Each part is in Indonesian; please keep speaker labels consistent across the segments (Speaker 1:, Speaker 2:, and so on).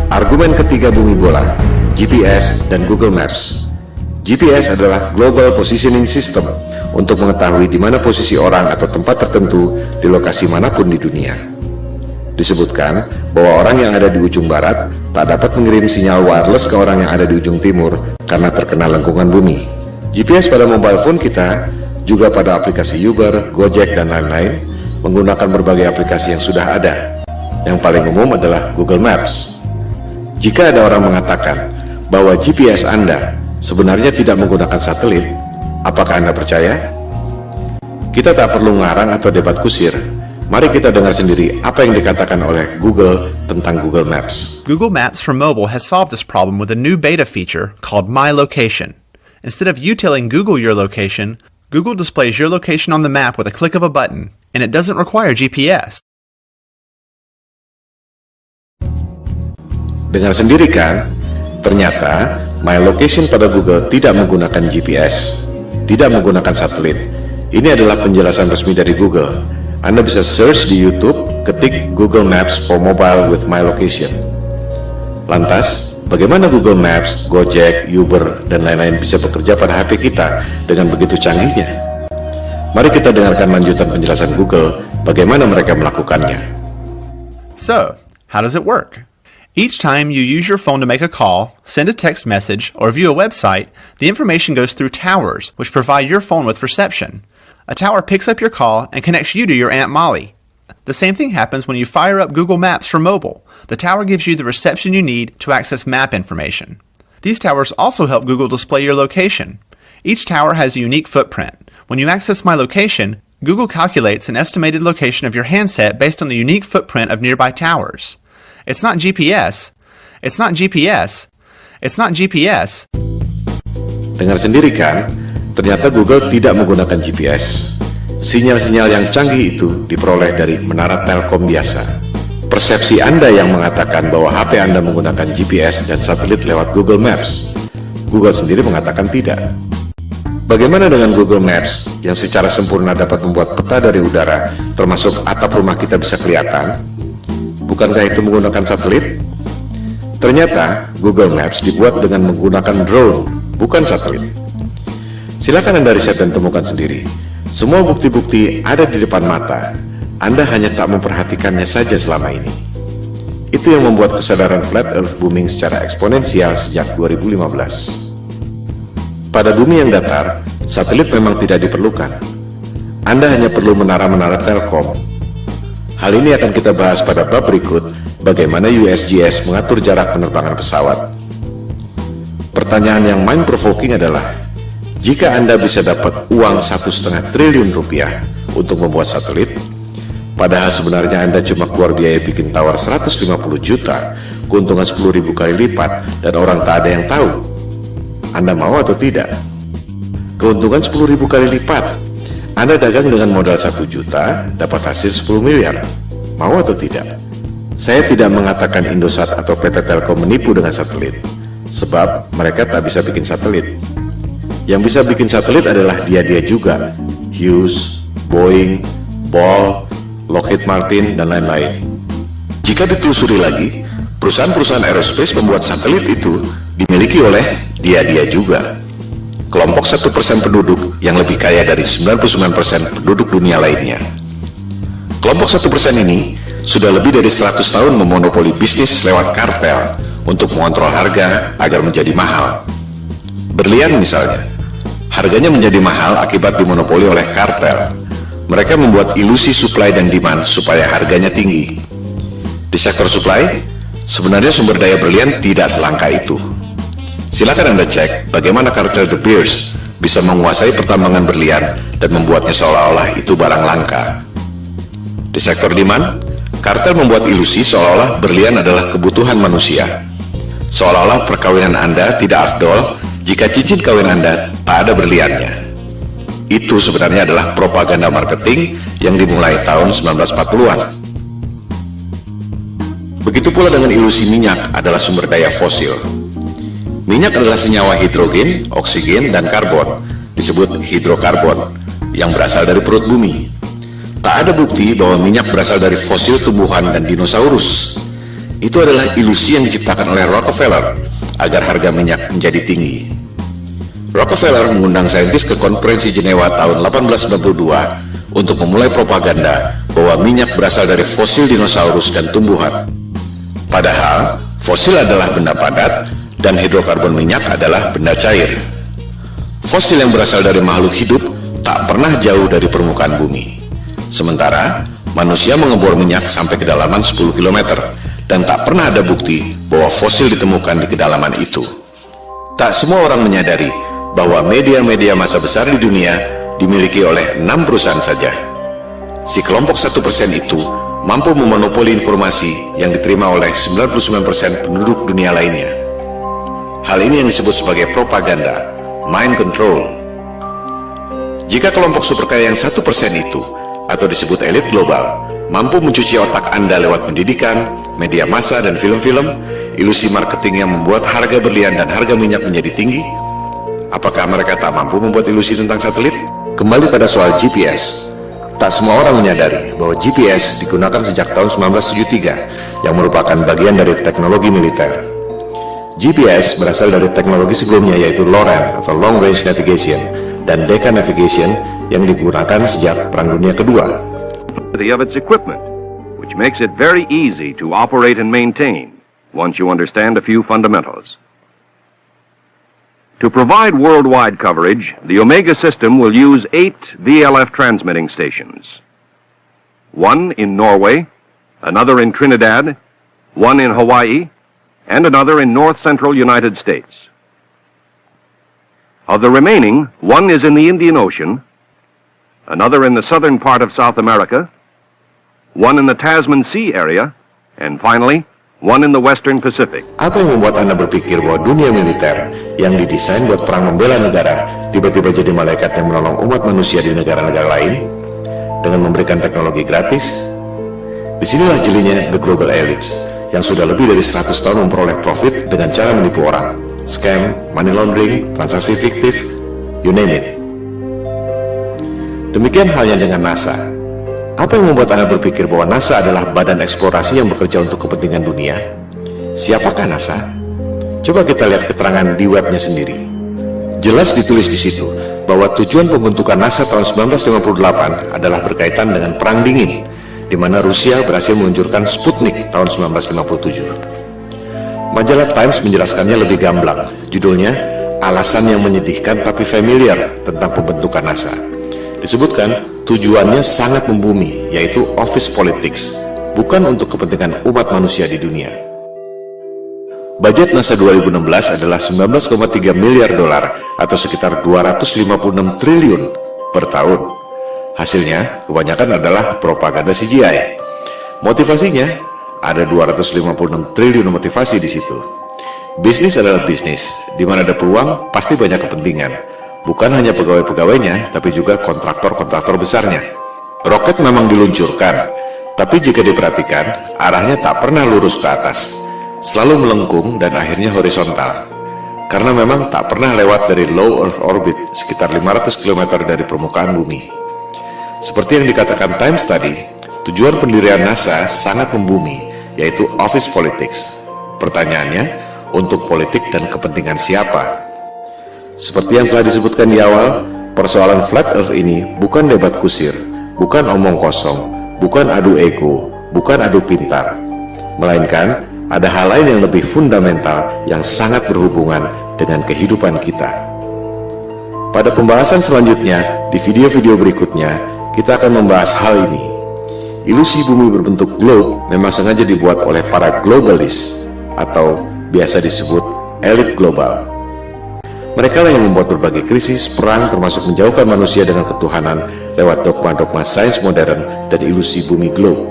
Speaker 1: Argumen ketiga bumi bola, GPS dan Google Maps. GPS adalah Global Positioning System untuk mengetahui di mana posisi orang atau tempat tertentu di lokasi manapun di dunia. Disebutkan bahwa orang yang ada di ujung barat tak dapat mengirim sinyal wireless ke orang yang ada di ujung timur karena terkena lengkungan bumi. GPS pada mobile phone kita, juga pada aplikasi Uber, Gojek, dan lain-lain, menggunakan berbagai aplikasi yang sudah ada. Yang paling umum adalah Google Maps. Jika ada orang mengatakan bahwa GPS Anda sebenarnya tidak menggunakan satelit, apakah Anda percaya? Kita tak perlu ngarang atau debat kusir. Mari kita dengar sendiri apa yang dikatakan oleh Google tentang Google Maps.
Speaker 2: Google Maps for mobile has solved this problem with a new beta feature called My Location. Instead of you telling Google your location, Google displays your location on the map with a click of a button, and it doesn't require GPS.
Speaker 1: Dengar sendiri kan? Ternyata My Location pada Google tidak menggunakan GPS, tidak menggunakan satelit. Ini adalah penjelasan resmi dari Google. Anda bisa search di YouTube, ketik Google Maps for Mobile with My Location. Lantas, bagaimana Google Maps, Gojek, Uber, dan lain-lain bisa bekerja pada HP kita dengan begitu canggihnya? Mari kita dengarkan lanjutan penjelasan Google bagaimana mereka melakukannya.
Speaker 2: So, how does it work? Each time you use your phone to make a call, send a text message, or view a website, the information goes through towers, which provide your phone with reception. A tower picks up your call and connects you to your Aunt Molly. The same thing happens when you fire up Google Maps for mobile. The tower gives you the reception you need to access map information. These towers also help Google display your location. Each tower has a unique footprint. When you access My Location, Google calculates an estimated location of your handset based on the unique footprint of nearby towers. It's not GPS. It's not GPS. It's not GPS.
Speaker 1: Dengar sendiri kan? Ternyata Google tidak menggunakan GPS. Sinyal-sinyal yang canggih itu diperoleh dari menara Telkom biasa. Persepsi Anda yang mengatakan bahwa HP Anda menggunakan GPS dan satelit lewat Google Maps. Google sendiri mengatakan tidak. Bagaimana dengan Google Maps yang secara sempurna dapat membuat peta dari udara, termasuk atap rumah kita bisa kelihatan? Bukankah itu menggunakan satelit? Ternyata Google Maps dibuat dengan menggunakan drone, bukan satelit. Silakan Anda riset dan temukan sendiri. Semua bukti-bukti ada di depan mata. Anda hanya tak memperhatikannya saja selama ini. Itu yang membuat kesadaran flat earth booming secara eksponensial sejak 2015. Pada bumi yang datar, satelit memang tidak diperlukan. Anda hanya perlu menara-menara Telkom. Hal ini akan kita bahas pada bab berikut, bagaimana USGS mengatur jarak penerbangan pesawat. Pertanyaan yang mind-provoking adalah, jika Anda bisa dapat uang 1,5 triliun rupiah untuk membuat satelit, padahal sebenarnya Anda cuma keluar biaya bikin tower 150 juta, keuntungan 10.000 kali lipat, dan orang tak ada yang tahu, Anda mau atau tidak? Keuntungan 10.000 kali lipat. Anda dagang dengan modal 1 juta, dapat hasil 10 miliar. Mau atau tidak? Saya tidak mengatakan Indosat atau PT Telkom menipu dengan satelit, sebab mereka tak bisa bikin satelit. Yang bisa bikin satelit adalah dia-dia juga, Hughes, Boeing, Ball, Lockheed Martin, dan lain-lain. Jika ditelusuri lagi, perusahaan-perusahaan aerospace pembuat satelit itu dimiliki oleh dia-dia juga. Kelompok 1% penduduk yang lebih kaya dari 99% penduduk dunia lainnya. Kelompok 1% ini sudah lebih dari 100 tahun memonopoli bisnis lewat kartel untuk mengontrol harga agar menjadi mahal. Berlian misalnya, harganya menjadi mahal akibat dimonopoli oleh kartel. Mereka membuat ilusi supply dan demand supaya harganya tinggi. Di sektor supply, sebenarnya sumber daya berlian tidak selangka itu. Silakan Anda cek bagaimana kartel De Beers bisa menguasai pertambangan berlian dan membuatnya seolah-olah itu barang langka. Di sektor demand, kartel membuat ilusi seolah-olah berlian adalah kebutuhan manusia. Seolah-olah perkawinan Anda tidak afdol jika cincin kawin Anda tak ada berliannya. Itu sebenarnya adalah propaganda marketing yang dimulai tahun 1940-an. Begitu pula dengan ilusi minyak adalah sumber daya fosil. Minyak adalah senyawa hidrogen, oksigen, dan karbon, disebut hidrokarbon, yang berasal dari perut bumi. Tak ada bukti bahwa minyak berasal dari fosil tumbuhan dan dinosaurus. Itu adalah ilusi yang diciptakan oleh Rockefeller agar harga minyak menjadi tinggi. Rockefeller mengundang saintis ke konferensi Jenewa tahun 1892 untuk memulai propaganda bahwa minyak berasal dari fosil dinosaurus dan tumbuhan. Padahal, fosil adalah benda padat dan hidrokarbon minyak adalah benda cair. Fosil yang berasal dari makhluk hidup tak pernah jauh dari permukaan bumi. Sementara, manusia mengebor minyak sampai kedalaman 10 km dan tak pernah ada bukti bahwa fosil ditemukan di kedalaman itu. Tak semua orang menyadari bahwa media-media massa besar di dunia dimiliki oleh 6 perusahaan saja. Si kelompok 1% itu mampu memonopoli informasi yang diterima oleh 99% penduduk dunia lainnya. Hal ini yang disebut sebagai propaganda, mind control. Jika kelompok super kaya yang 1% itu, atau disebut elit global, mampu mencuci otak Anda lewat pendidikan, media massa, dan film-film, ilusi marketing yang membuat harga berlian dan harga minyak menjadi tinggi, apakah mereka tak mampu membuat ilusi tentang satelit? Kembali pada soal GPS. Tak semua orang menyadari bahwa GPS digunakan sejak tahun 1973 yang merupakan bagian dari teknologi militer. GPS berasal dari teknologi sebelumnya yaitu LORAN atau Long Range Navigation dan Decca Navigation yang digunakan sejak Perang Dunia Kedua.
Speaker 3: Of its equipment, which makes it very easy to operate and maintain once you understand a few fundamentals. To provide worldwide coverage, the Omega system will use 8 VLF transmitting stations. One in Norway, another in Trinidad, one in Hawaii, and another in north-central United States. Of the remaining, one is in the Indian Ocean, another in the southern part of South America, one in the Tasman Sea area, and finally, one in the Western Pacific.
Speaker 1: Apa yang membuat Anda berpikir bahwa dunia militer yang didesain buat perang membela negara tiba-tiba jadi malaikat yang menolong umat manusia di negara-negara lain dengan memberikan teknologi gratis? Disinilah jelinya the global elites yang sudah lebih dari 100 tahun memperoleh profit dengan cara menipu orang, scam, money laundering, transaksi fiktif, you name it. Demikian halnya dengan NASA. Apa yang membuat Anda berpikir bahwa NASA adalah badan eksplorasi yang bekerja untuk kepentingan dunia? Siapakah NASA? Coba kita lihat keterangan di webnya sendiri. Jelas ditulis di situ bahwa tujuan pembentukan NASA tahun 1958 adalah berkaitan dengan Perang Dingin, di mana Rusia berhasil meluncurkan Sputnik tahun 1957. Majalah Times menjelaskannya lebih gamblang. Judulnya, Alasan yang Menyedihkan Tapi Familiar tentang Pembentukan NASA. Disebutkan, tujuannya sangat membumi, yaitu office politics, bukan untuk kepentingan umat manusia di dunia. Budget NASA 2016 adalah 19,3 miliar dolar atau sekitar 256 triliun per tahun. Hasilnya, kebanyakan adalah propaganda CGI. Motivasinya, ada 256 triliun motivasi di situ. Bisnis adalah bisnis, di mana ada peluang, pasti banyak kepentingan. Bukan hanya pegawai-pegawainya, tapi juga kontraktor-kontraktor besarnya. Roket memang diluncurkan, tapi jika diperhatikan, arahnya tak pernah lurus ke atas, selalu melengkung dan akhirnya horizontal. Karena memang tak pernah lewat dari low Earth orbit, sekitar 500 km dari permukaan bumi. Seperti yang dikatakan Times tadi, tujuan pendirian NASA sangat membumi, yaitu office politics. Pertanyaannya, untuk politik dan kepentingan siapa? Seperti yang telah disebutkan di awal, persoalan flat earth ini bukan debat kusir, bukan omong kosong, bukan adu ego, bukan adu pintar, melainkan ada hal lain yang lebih fundamental yang sangat berhubungan dengan kehidupan kita. Pada pembahasan selanjutnya, di video-video berikutnya, kita akan membahas hal ini. Ilusi bumi berbentuk globe memang sengaja dibuat oleh para globalis atau biasa disebut elit global. Mereka lah yang membuat berbagai krisis, perang, termasuk menjauhkan manusia dengan ketuhanan lewat dogma-dogma sains modern dan ilusi bumi globe.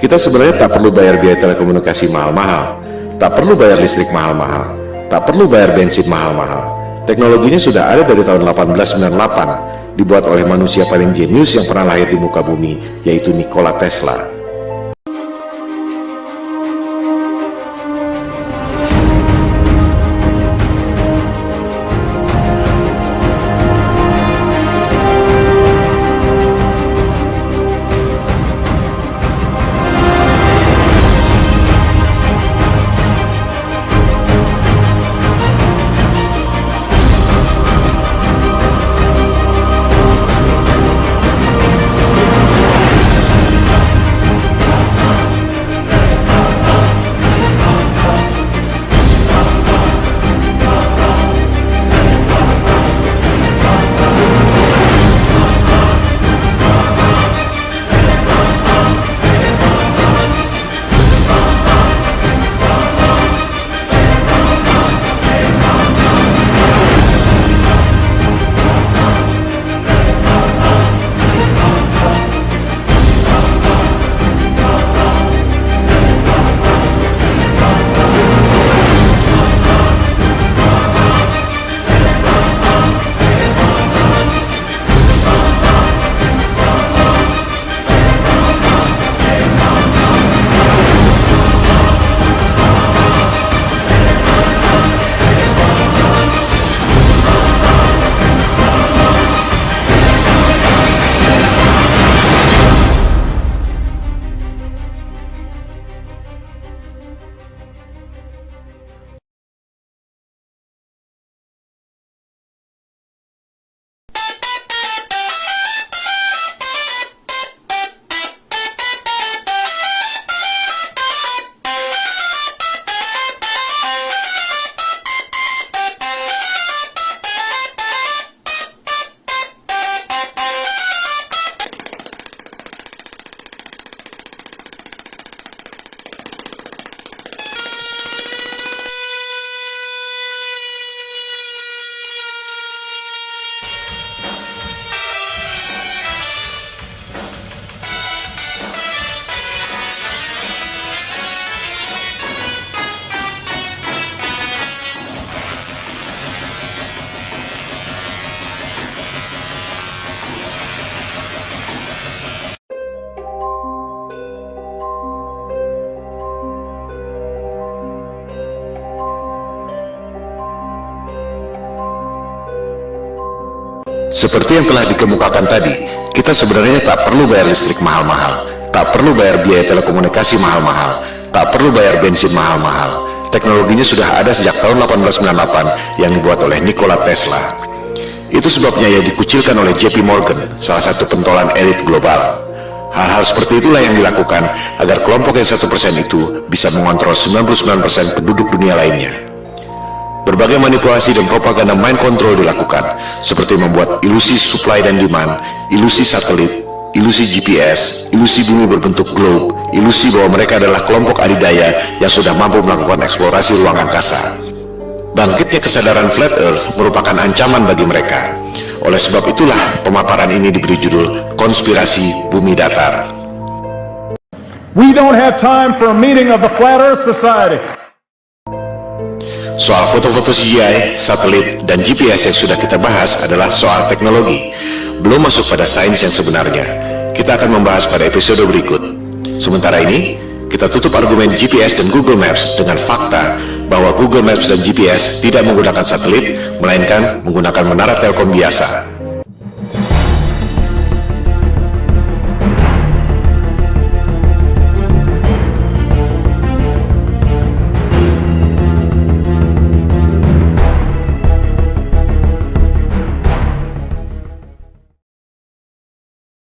Speaker 1: Kita sebenarnya tak perlu bayar biaya telekomunikasi mahal-mahal, tak perlu bayar listrik mahal-mahal, tak perlu bayar bensin mahal-mahal. Teknologinya sudah ada dari tahun 1898, dibuat oleh manusia paling jenius yang pernah lahir di muka bumi, yaitu Nikola Tesla. Seperti yang telah dikemukakan tadi, kita sebenarnya tak perlu bayar listrik mahal-mahal, tak perlu bayar biaya telekomunikasi mahal-mahal, tak perlu bayar bensin mahal-mahal. Teknologinya sudah ada sejak tahun 1898 yang dibuat oleh Nikola Tesla. Itu sebabnya ia dikucilkan oleh JP Morgan, salah satu pentolan elit global. Hal-hal seperti itulah yang dilakukan agar kelompok yang 1% itu bisa mengontrol 99% penduduk dunia lainnya. Berbagai manipulasi dan propaganda mind control dilakukan, seperti membuat ilusi supply dan demand, ilusi satelit, ilusi GPS, ilusi bumi berbentuk globe, ilusi bahwa mereka adalah kelompok adidaya yang sudah mampu melakukan eksplorasi ruang angkasa. Bangkitnya kesadaran flat earth merupakan ancaman bagi mereka. Oleh sebab itulah pemaparan ini diberi judul Konspirasi Bumi Datar.
Speaker 4: We don't have time for a meeting of the Flat Earth Society.
Speaker 1: Soal foto-foto CGI, satelit, dan GPS yang sudah kita bahas adalah soal teknologi, belum masuk pada sains yang sebenarnya. Kita akan membahas pada episode berikut. Sementara ini, kita tutup argumen GPS dan Google Maps dengan fakta bahwa Google Maps dan GPS tidak menggunakan satelit, melainkan menggunakan menara telkom biasa.